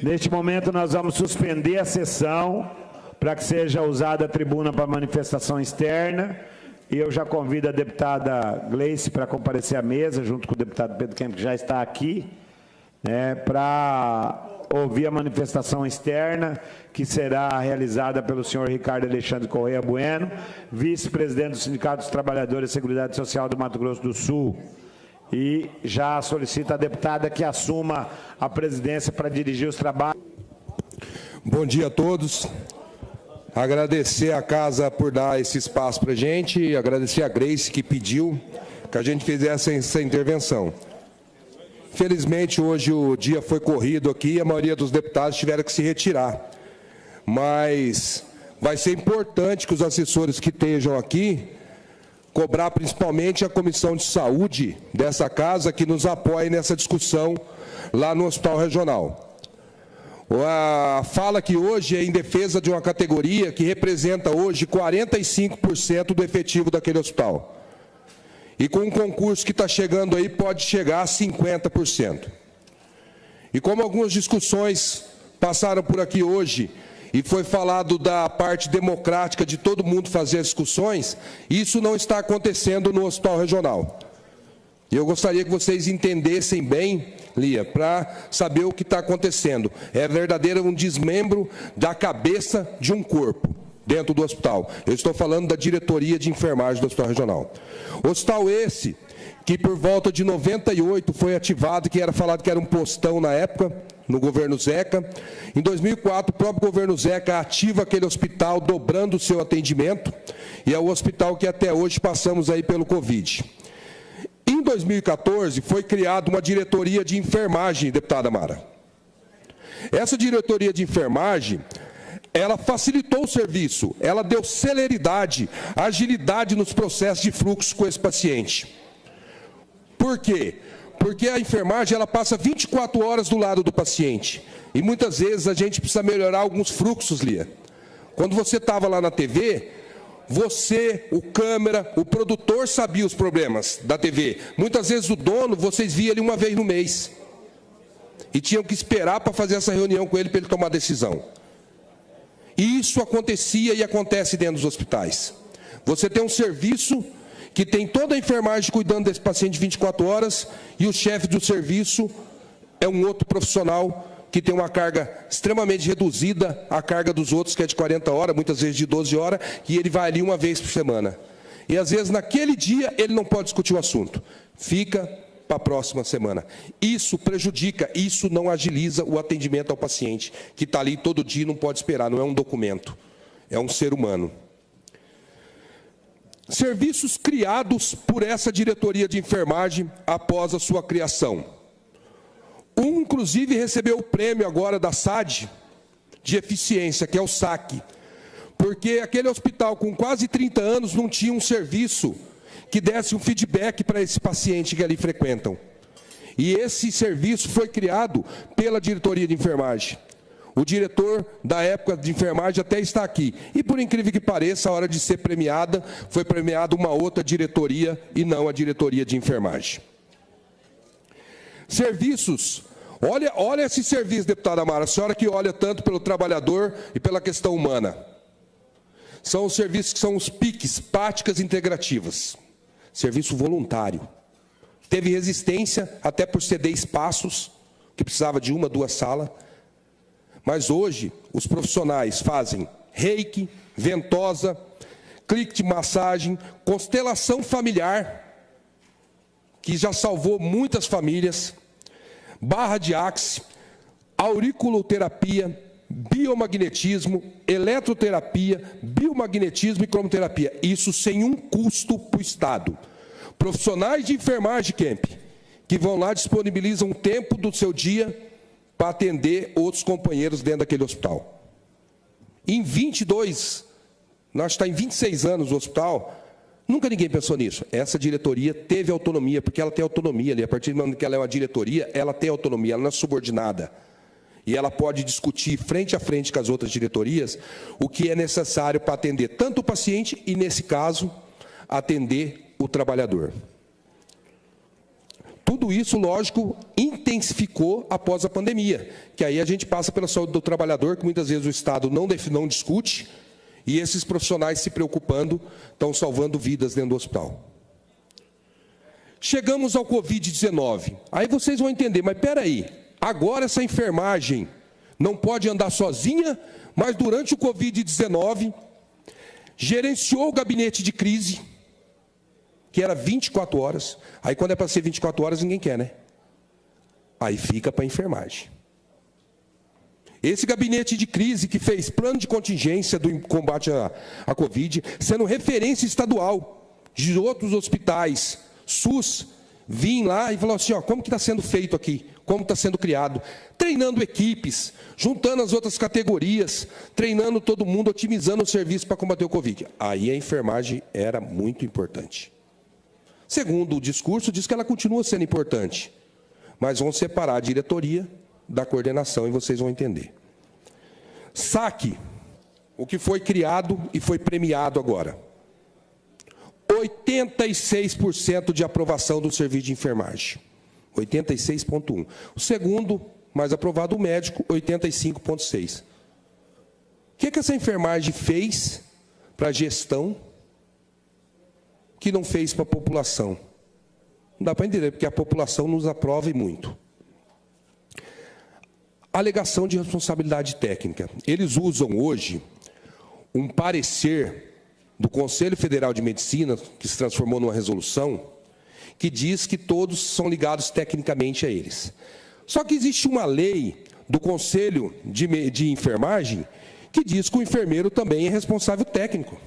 Neste momento, nós vamos suspender a sessão para que seja usada a tribuna para manifestação externa. E eu já convido a deputada Gleice para comparecer à mesa, junto com o deputado Pedro Kemp, que já está aqui, né, para ouvir a manifestação externa, que será realizada pelo senhor Ricardo Alexandre Correia Bueno, vice-presidente do Sindicato dos Trabalhadores da Seguridade Social do Mato Grosso do Sul. E já solicita a deputada que assuma a presidência para dirigir os trabalhos. Bom dia a todos. Agradecer a casa por dar esse espaço para a gente, agradecer a Gleice que pediu que a gente fizesse essa intervenção. Felizmente, hoje o dia foi corrido aqui e a maioria dos deputados tiveram que se retirar. Mas vai ser importante que os assessores que estejam aqui cobrar principalmente a Comissão de Saúde dessa casa que nos apoie nessa discussão lá no Hospital Regional. A fala aqui hoje é em defesa de uma categoria que representa hoje 45% do efetivo daquele hospital. E com um concurso que está chegando aí, pode chegar a 50%. E como algumas discussões passaram por aqui hoje, e foi falado da parte democrática de todo mundo fazer as discussões, isso não está acontecendo no Hospital Regional. E eu gostaria que vocês entendessem bem, Lia, para saber o que está acontecendo. É verdadeiro um desmembro da cabeça de um corpo dentro do hospital. Eu estou falando da diretoria de enfermagem do Hospital Regional. Hospital esse que por volta de 98 foi ativado, que era falado que era um postão na época, no governo Zeca. Em 2004, o próprio governo Zeca ativa aquele hospital, dobrando o seu atendimento, e é o hospital que até hoje passamos aí pelo Covid. Em 2014, foi criada uma diretoria de enfermagem, deputada Mara. Essa diretoria de enfermagem, ela facilitou o serviço, ela deu celeridade, agilidade nos processos de fluxo com esse paciente. Por quê? Porque a enfermagem ela passa 24 horas do lado do paciente. E muitas vezes a gente precisa melhorar alguns fluxos, Lia. Quando você estava lá na TV, você, o câmera, o produtor sabia os problemas da TV. Muitas vezes o dono, vocês viam ele uma vez no mês. E tinham que esperar para fazer essa reunião com ele para ele tomar decisão. E isso acontecia e acontece dentro dos hospitais. Você tem um serviço que tem toda a enfermagem cuidando desse paciente 24 horas e o chefe do serviço é um outro profissional que tem uma carga extremamente reduzida à carga dos outros, que é de 40 horas, muitas vezes de 12 horas, e ele vai ali uma vez por semana. E às vezes naquele dia ele não pode discutir o assunto. Fica para a próxima semana. Isso prejudica, isso não agiliza o atendimento ao paciente, que está ali todo dia e não pode esperar, não é um documento, é um ser humano. Serviços criados por essa diretoria de enfermagem após a sua criação. Inclusive, recebeu o prêmio agora da SAD de eficiência, que é o SAC, porque aquele hospital com quase 30 anos não tinha um serviço que desse um feedback para esse paciente que ali frequentam. E esse serviço foi criado pela diretoria de enfermagem. O diretor da época de enfermagem até está aqui. E, por incrível que pareça, a hora de ser premiada, foi premiada uma outra diretoria e não a diretoria de enfermagem. Serviços. Olha esse serviço, deputada Mara, a senhora que olha tanto pelo trabalhador e pela questão humana. São os serviços que são os PICs, práticas integrativas. Serviço voluntário. Teve resistência até por ceder espaços, que precisava de uma, 2 salas. Mas hoje, os profissionais fazem reiki, ventosa, clique de massagem, constelação familiar, que já salvou muitas famílias, barra de axe, auriculoterapia, biomagnetismo, eletroterapia, biomagnetismo e cromoterapia. Isso sem um custo para o Estado. Profissionais de enfermagem, Kemp, que vão lá, disponibilizam um tempo do seu dia para atender outros companheiros dentro daquele hospital. Em 22, nós está em 26 anos o hospital, nunca ninguém pensou nisso. Essa diretoria teve autonomia, porque ela tem autonomia ali. A partir do momento que ela é uma diretoria, ela tem autonomia, ela não é subordinada. E ela pode discutir frente a frente com as outras diretorias o que é necessário para atender tanto o paciente e, nesse caso, atender o trabalhador. Tudo isso, lógico, intensificou após a pandemia, que aí a gente passa pela saúde do trabalhador, que muitas vezes o Estado não discute, e esses profissionais se preocupando estão salvando vidas dentro do hospital. Chegamos ao Covid-19. Aí vocês vão entender, mas espera aí, agora essa enfermagem não pode andar sozinha, mas durante o Covid-19 gerenciou o gabinete de crise, que era 24 horas. Aí quando é para ser 24 horas, ninguém quer, né? Aí fica para a enfermagem. Esse gabinete de crise que fez plano de contingência do combate à Covid, sendo referência estadual de outros hospitais, SUS, vim lá e falou assim, ó, como que está sendo feito aqui? Como está sendo criado? Treinando equipes, juntando as outras categorias, treinando todo mundo, otimizando o serviço para combater o Covid. Aí a enfermagem era muito importante. Segundo o discurso, diz que ela continua sendo importante, mas vão separar a diretoria da coordenação e vocês vão entender. SAC, o que foi criado e foi premiado agora. 86% de aprovação do serviço de enfermagem. 86,1%. O segundo, mais aprovado, o médico, 85,6%. O que essa enfermagem fez para a gestão que não fez para a população? Não dá para entender, porque a população nos aprova e muito. Alegação de responsabilidade técnica. Eles usam hoje um parecer do Conselho Federal de Medicina, que se transformou numa resolução, que diz que todos são ligados tecnicamente a eles. Só que existe uma lei do Conselho de Enfermagem que diz que o enfermeiro também é responsável técnico.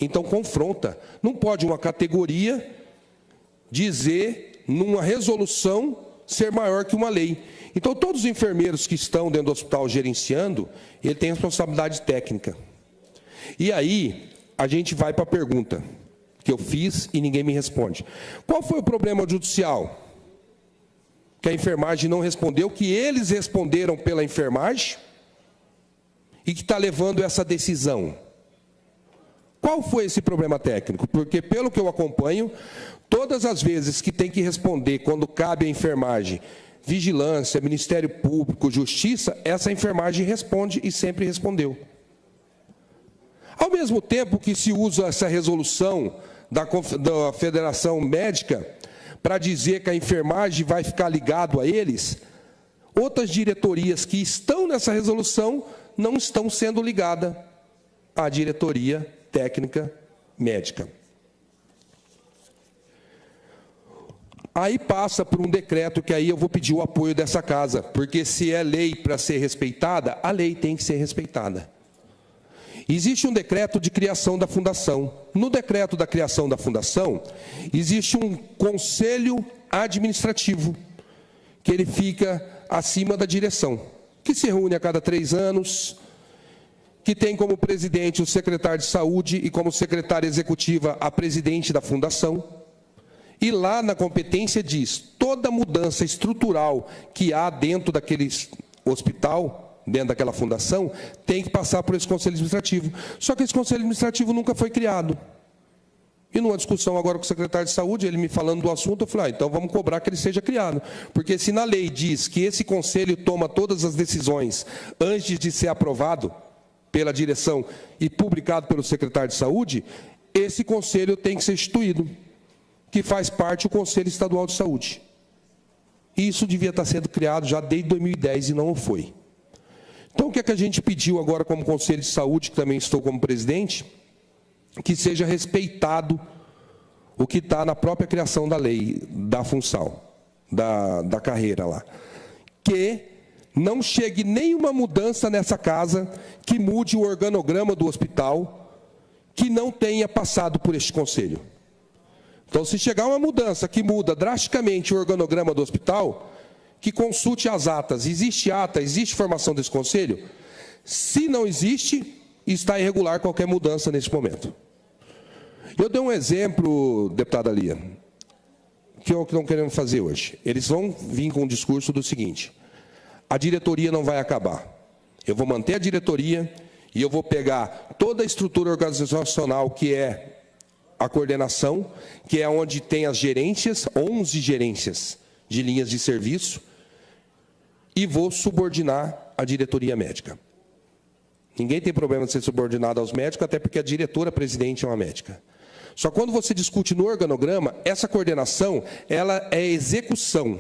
Então, confronta. Não pode uma categoria dizer, numa resolução, ser maior que uma lei. Então, todos os enfermeiros que estão dentro do hospital gerenciando, ele tem responsabilidade técnica. E aí, a gente vai para a pergunta que eu fiz e ninguém me responde. Qual foi o problema judicial? Que a enfermagem não respondeu, que eles responderam pela enfermagem e que está levando essa decisão. Qual foi esse problema técnico? Porque, pelo que eu acompanho, todas as vezes que tem que responder, quando cabe à enfermagem, vigilância, Ministério Público, Justiça, essa enfermagem responde e sempre respondeu. Ao mesmo tempo que se usa essa resolução da Federação Médica para dizer que a enfermagem vai ficar ligado a eles, outras diretorias que estão nessa resolução não estão sendo ligadas à diretoria técnica médica. Aí passa por um decreto que aí eu vou pedir o apoio dessa casa, porque se é lei para ser respeitada, a lei tem que ser respeitada. Existe um decreto de criação da fundação. No decreto da criação da fundação, existe um conselho administrativo, que ele fica acima da direção, que se reúne a cada 3 anos, que tem como presidente o secretário de saúde e como secretária executiva a presidente da fundação. E lá na competência diz, toda mudança estrutural que há dentro daquele hospital, dentro daquela fundação, tem que passar por esse conselho administrativo. Só que esse conselho administrativo nunca foi criado. E numa discussão agora com o secretário de saúde, ele me falando do assunto, eu falei, então vamos cobrar que ele seja criado. Porque se na lei diz que esse conselho toma todas as decisões antes de ser aprovado pela direção e publicado pelo secretário de saúde, esse conselho tem que ser instituído, que faz parte do Conselho Estadual de Saúde. Isso devia estar sendo criado já desde 2010 e não foi. Então, o que é que a gente pediu agora como Conselho de Saúde, que também estou como presidente, que seja respeitado o que está na própria criação da lei, da função, da carreira lá. Que não chegue nenhuma mudança nessa casa que mude o organograma do hospital, que não tenha passado por este conselho. Então, se chegar uma mudança que muda drasticamente o organograma do hospital, que consulte as atas. Existe ata, existe formação desse conselho? Se não existe, está irregular qualquer mudança nesse momento. Eu dei um exemplo, deputada Lia, que é o que não queremos fazer hoje. Eles vão vir com um discurso do seguinte, a diretoria não vai acabar. Eu vou manter a diretoria e eu vou pegar toda a estrutura organizacional que é a coordenação, que é onde tem as gerências, 11 gerências de linhas de serviço, e vou subordinar a diretoria médica. Ninguém tem problema de ser subordinado aos médicos, até porque a diretora-presidente é uma médica. Só que quando você discute no organograma, essa coordenação, ela é execução.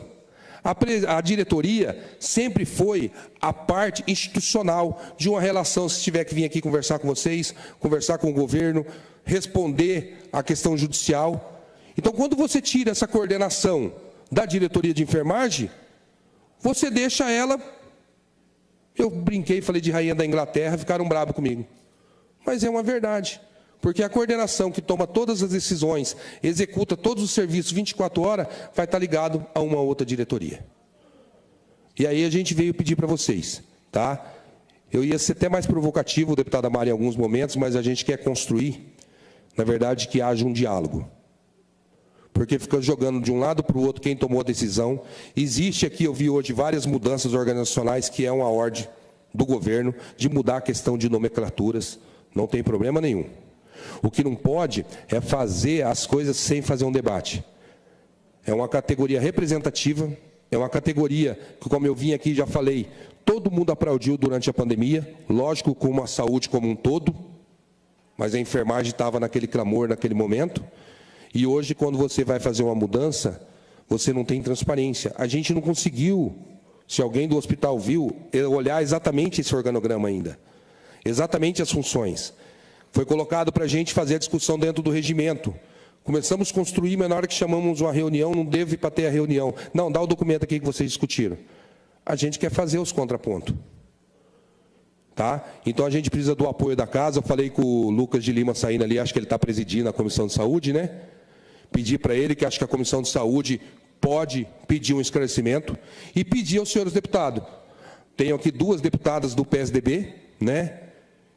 A diretoria sempre foi a parte institucional de uma relação, se tiver que vir aqui conversar com vocês, conversar com o governo, responder à questão judicial. Então, quando você tira essa coordenação da diretoria de enfermagem, você deixa ela... Eu brinquei e falei de rainha da Inglaterra, ficaram bravos comigo. Mas é uma verdade. Porque a coordenação que toma todas as decisões, executa todos os serviços 24 horas, vai estar ligado a uma outra diretoria. E aí a gente veio pedir para vocês, tá? Eu ia ser até mais provocativo, deputada Mari, em alguns momentos, mas a gente quer construir, na verdade, que haja um diálogo. Porque fica jogando de um lado para o outro quem tomou a decisão. Existe aqui, eu vi hoje, várias mudanças organizacionais, que é uma ordem do governo de mudar a questão de nomenclaturas. Não tem problema nenhum. O que não pode é fazer as coisas sem fazer um debate. É uma categoria representativa, é uma categoria que, como eu vim aqui e já falei, todo mundo aplaudiu durante a pandemia, lógico, com a saúde como um todo, mas a enfermagem estava naquele clamor, naquele momento. E hoje, quando você vai fazer uma mudança, você não tem transparência. A gente não conseguiu, se alguém do hospital viu, olhar exatamente esse organograma ainda. Exatamente as funções. Foi colocado para a gente fazer a discussão dentro do regimento. Começamos a construir, mas na hora que chamamos uma reunião, não deve para ter a reunião. Não, dá o documento aqui que vocês discutiram. A gente quer fazer os contrapontos. Tá? Então, a gente precisa do apoio da casa. Eu falei com o Lucas de Lima saindo ali, acho que ele está presidindo a Comissão de Saúde, né? Pedir para ele, que acho que a Comissão de Saúde pode pedir um esclarecimento, e pedir aos senhores deputados. Tenho aqui 2 deputadas do PSDB, né?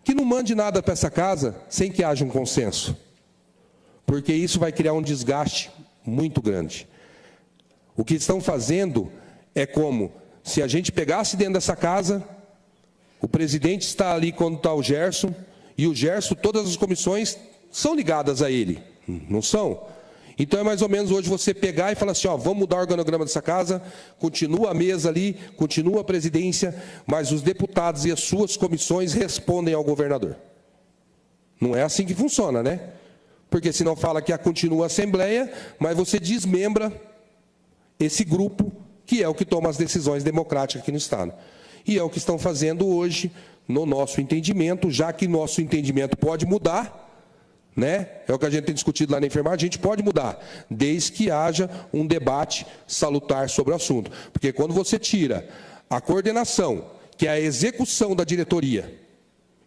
Que não mande nada para essa casa sem que haja um consenso. Porque isso vai criar um desgaste muito grande. O que estão fazendo é como se a gente pegasse dentro dessa casa, o presidente está ali quando está o Gerson, e o Gerson, todas as comissões são ligadas a ele, não são? Então é mais ou menos hoje você pegar e falar assim, ó, vamos mudar o organograma dessa casa, continua a mesa ali, continua a presidência, mas os deputados e as suas comissões respondem ao governador. Não é assim que funciona, né? Porque senão fala que continua a Assembleia, mas você desmembra esse grupo, que é o que toma as decisões democráticas aqui no Estado. E é o que estão fazendo hoje, no nosso entendimento, já que nosso entendimento pode mudar, né? É o que a gente tem discutido lá na enfermagem, a gente pode mudar, desde que haja um debate salutar sobre o assunto. Porque quando você tira a coordenação, que é a execução da diretoria,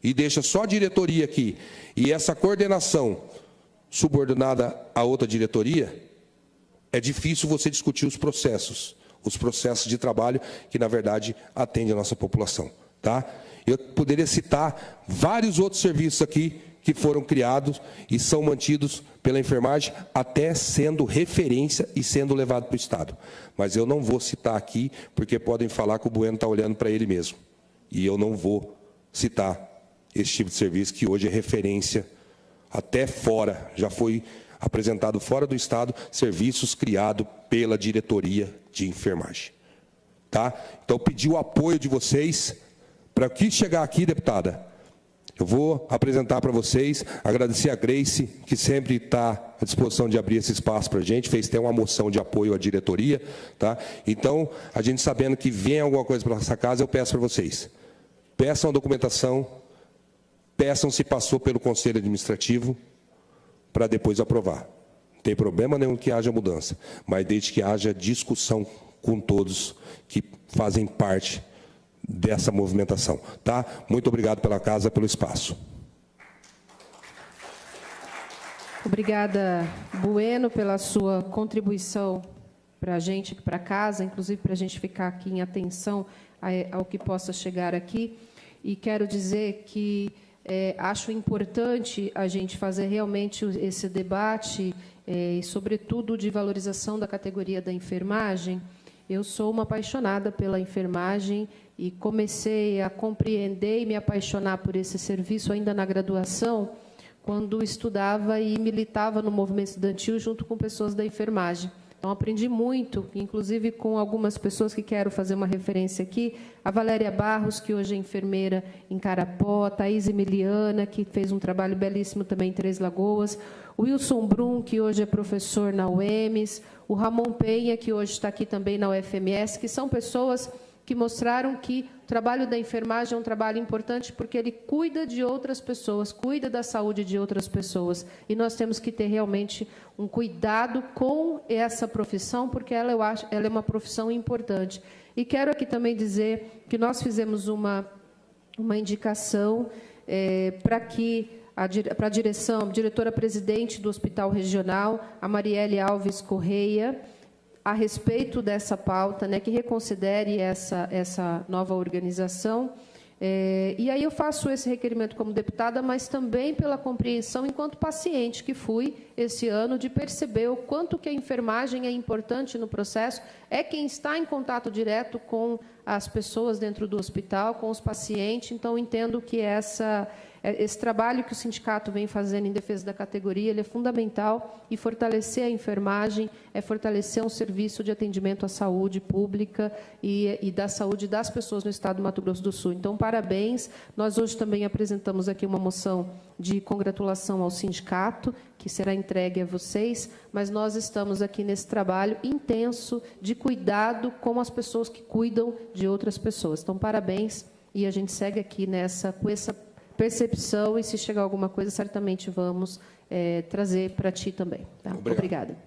e deixa só a diretoria aqui, e essa coordenação subordinada a outra diretoria, é difícil você discutir os processos de trabalho que, na verdade, atendem a nossa população. Tá? Eu poderia citar vários outros serviços aqui que foram criados e são mantidos pela enfermagem, até sendo referência e sendo levado para o Estado. Mas eu não vou citar aqui, porque podem falar que o Bueno está olhando para ele mesmo. E eu não vou citar esse tipo de serviço, que hoje é referência até fora, já foi apresentado fora do Estado, serviços criados pela diretoria de enfermagem. Tá? Então, pedi o apoio de vocês, para que chegar aqui, deputada, eu vou apresentar para vocês, agradecer a Grace, que sempre está à disposição de abrir esse espaço para a gente, fez até uma moção de apoio à diretoria. Tá? Então, a gente sabendo que vem alguma coisa para essa casa, eu peço para vocês, peçam a documentação, peçam se passou pelo Conselho Administrativo, para depois aprovar. Não tem problema nenhum que haja mudança, mas desde que haja discussão com todos que fazem parte dessa movimentação. Tá? Muito obrigado pela casa, pelo espaço. Obrigada, Bueno, pela sua contribuição para a gente, para casa, inclusive para a gente ficar aqui em atenção ao que possa chegar aqui. E quero dizer que acho importante a gente fazer realmente esse debate, e, sobretudo, de valorização da categoria da enfermagem. Eu sou uma apaixonada pela enfermagem e comecei a compreender e me apaixonar por esse serviço ainda na graduação, quando estudava e militava no movimento estudantil junto com pessoas da enfermagem. Então, aprendi muito, inclusive com algumas pessoas que quero fazer uma referência aqui, a Valéria Barros, que hoje é enfermeira em Carapó, a Thaís Emiliana, que fez um trabalho belíssimo também em Três Lagoas, o Wilson Brum, que hoje é professor na UEMS, o Ramon Penha, que hoje está aqui também na UFMS, que são pessoas que mostraram que o trabalho da enfermagem é um trabalho importante porque ele cuida de outras pessoas, cuida da saúde de outras pessoas. E nós temos que ter realmente um cuidado com essa profissão, porque ela é uma profissão importante. E quero aqui também dizer que nós fizemos uma indicação para a direção, a diretora-presidente do Hospital Regional, a Marielle Alves Correia, a respeito dessa pauta, né, que reconsidere essa nova organização. E aí eu faço esse requerimento como deputada, mas também pela compreensão, enquanto paciente que fui esse ano, de perceber o quanto que a enfermagem é importante no processo, é quem está em contato direto com as pessoas dentro do hospital, com os pacientes. Então, entendo que esse trabalho que o sindicato vem fazendo em defesa da categoria, ele é fundamental, e fortalecer a enfermagem é fortalecer um serviço de atendimento à saúde pública e da saúde das pessoas no estado do Mato Grosso do Sul. Então, parabéns. Nós hoje também apresentamos aqui uma moção de congratulação ao sindicato, que será entregue a vocês, mas nós estamos aqui nesse trabalho intenso de cuidado com as pessoas que cuidam de outras pessoas. Então, parabéns, e a gente segue aqui com essa percepção, e se chegar alguma coisa, certamente vamos trazer para ti também. Tá? Obrigada.